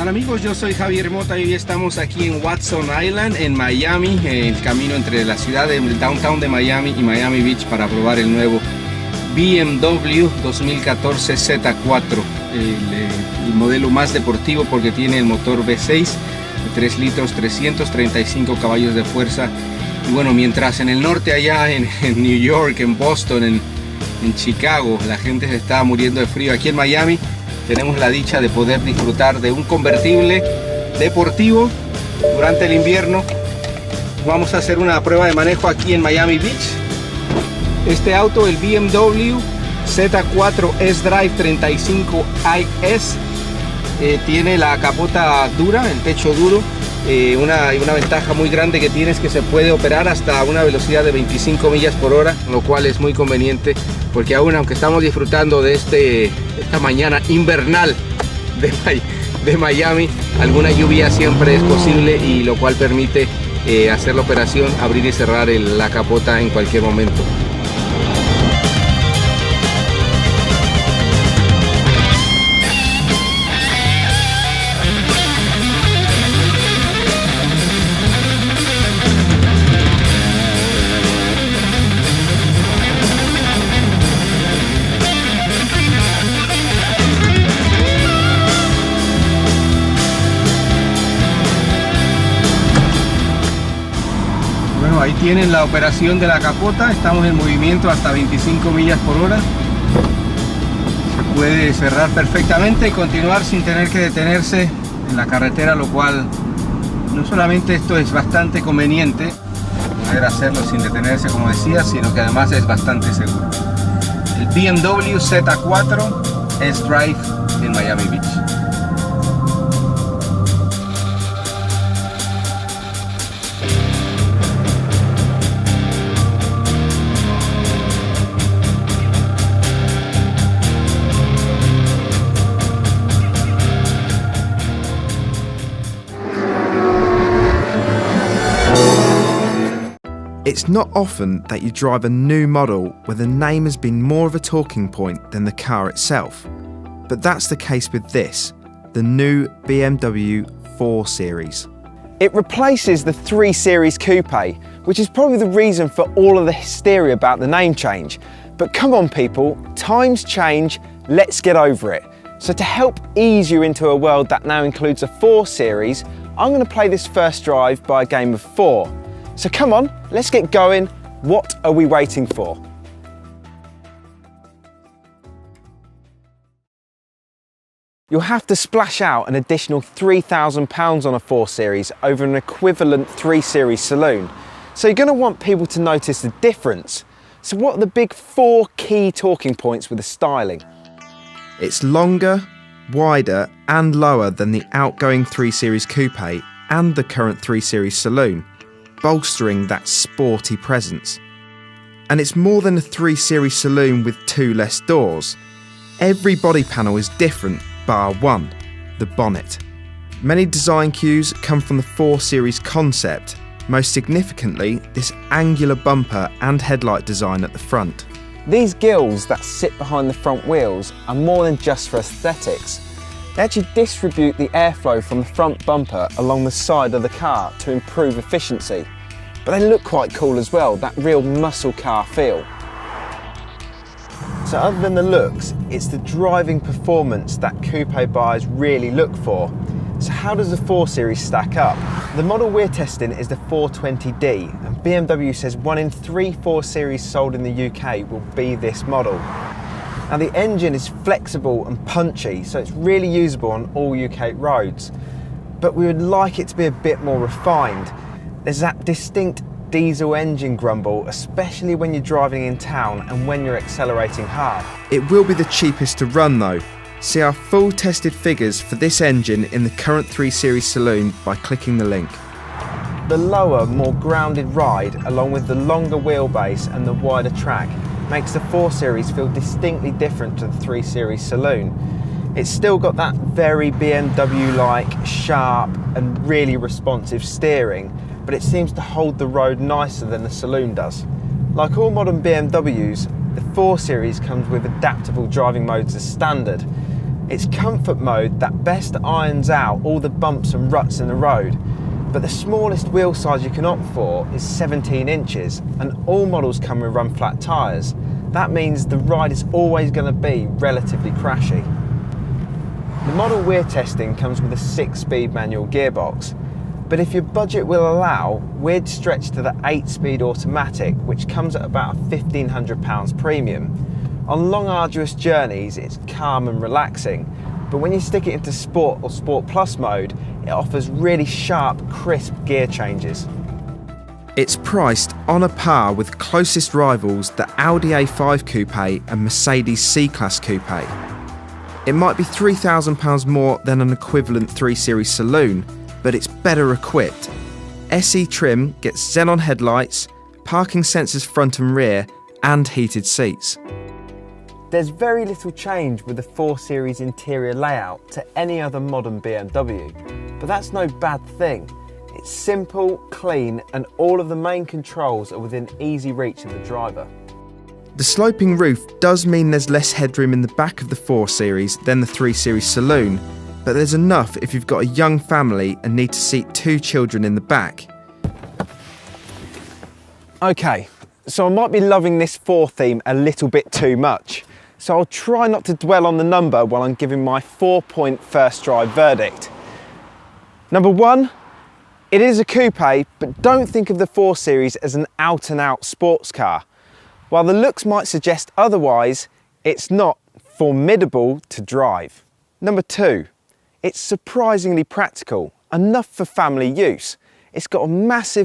Hola amigos, yo soy Javier Mota y hoy estamos aquí en Watson Island en Miami, el camino entre la ciudad del downtown de Miami y Miami Beach para probar el nuevo BMW 2014 Z4, el modelo más deportivo porque tiene el motor V6 de 3 litros, 335 caballos de fuerza. Y bueno, mientras en el norte allá en New York, en Boston, en Chicago, la gente se está muriendo de frío, aquí en Miami tenemos la dicha de poder disfrutar de un convertible deportivo durante el invierno. Vamos a hacer una prueba de manejo aquí en Miami Beach. Este auto, el BMW Z4 S-Drive 35IS, tiene la capota dura, el techo duro. Una ventaja muy grande que tiene es que se puede operar hasta una velocidad de 25 millas por hora, lo cual es muy conveniente porque aunque estamos disfrutando de esta mañana invernal de Miami, alguna lluvia siempre es posible, y lo cual permite hacer la operación, abrir y cerrar la capota en cualquier momento. Bueno, ahí tienen la operación de la capota, estamos en movimiento hasta 25 millas por hora. Se puede cerrar perfectamente y continuar sin tener que detenerse en la carretera, lo cual no solamente esto es bastante conveniente, poder hacerlo sin detenerse como decía, sino que además es bastante seguro. El BMW Z4 S-Drive en Miami Beach. It's not often that you drive a new model where the name has been more of a talking point than the car itself. But that's the case with this, the new BMW 4 Series. It replaces the 3 Series Coupe, which is probably the reason for all of the hysteria about the name change. But come on people, times change, let's get over it. So to help ease you into a world that now includes a 4 Series, I'm going to play this first drive by a game of 4. So come on, let's get going. What are we waiting for? You'll have to splash out an additional £3,000 on a 4 Series over an equivalent 3 Series saloon. So you're going to want people to notice the difference. So what are the big 4 key talking points with the styling? It's longer, wider and lower than the outgoing 3 Series Coupe and the current 3 Series saloon, bolstering that sporty presence. And it's more than a 3 Series saloon with 2 less doors. Every body panel is different bar one, the bonnet. Many design cues come from the 4 Series concept, most significantly this angular bumper and headlight design at the front. These gills that sit behind the front wheels are more than just for aesthetics. They actually distribute the airflow from the front bumper along the side of the car to improve efficiency. But they look quite cool as well, that real muscle car feel. So other than the looks, it's the driving performance that coupe buyers really look for. So how does the 4 Series stack up? The model we're testing is the 420D, and BMW says 1 in 3 4 Series sold in the UK will be this model. Now the engine is flexible and punchy, so it's really usable on all UK roads. But we would like it to be a bit more refined. There's that distinct diesel engine grumble, especially when you're driving in town and when you're accelerating hard. It will be the cheapest to run though. See our full tested figures for this engine in the current 3 Series saloon by clicking the link. The lower, more grounded ride, along with the longer wheelbase and the wider track, makes the 4 Series feel distinctly different to the 3 Series saloon. It's still got that very BMW-like, sharp and really responsive steering, but it seems to hold the road nicer than the saloon does. Like all modern BMWs, the 4 Series comes with adaptable driving modes as standard. It's comfort mode that best irons out all the bumps and ruts in the road, but the smallest wheel size you can opt for is 17 inches, and all models come with run flat tyres. That means the ride is always going to be relatively crashy. The model we're testing comes with a 6-speed manual gearbox, but if your budget will allow, we'd stretch to the 8-speed automatic, which comes at about £1,500 premium. On long arduous journeys it's calm and relaxing, but when you stick it into Sport or Sport Plus mode, it offers really sharp, crisp gear changes. It's priced on a par with closest rivals the Audi A5 Coupe and Mercedes C-Class Coupe. It might be £3,000 more than an equivalent 3 Series saloon, but it's better equipped. SE trim gets xenon headlights, parking sensors front and rear, and heated seats. There's very little change with the 4 Series interior layout to any other modern BMW, but that's no bad thing. It's simple, clean, and all of the main controls are within easy reach of the driver. The sloping roof does mean there's less headroom in the back of the 4 Series than the 3 Series saloon, but there's enough if you've got a young family and need to seat 2 children in the back. Okay, so I might be loving this 4 theme a little bit too much, so I'll try not to dwell on the number while I'm giving my 4-point first drive verdict. Number 1, it is a coupe, but don't think of the 4 Series as an out-and-out sports car. While the looks might suggest otherwise, it's not formidable to drive. Number 2, it's surprisingly practical, enough for family use. It's got a massive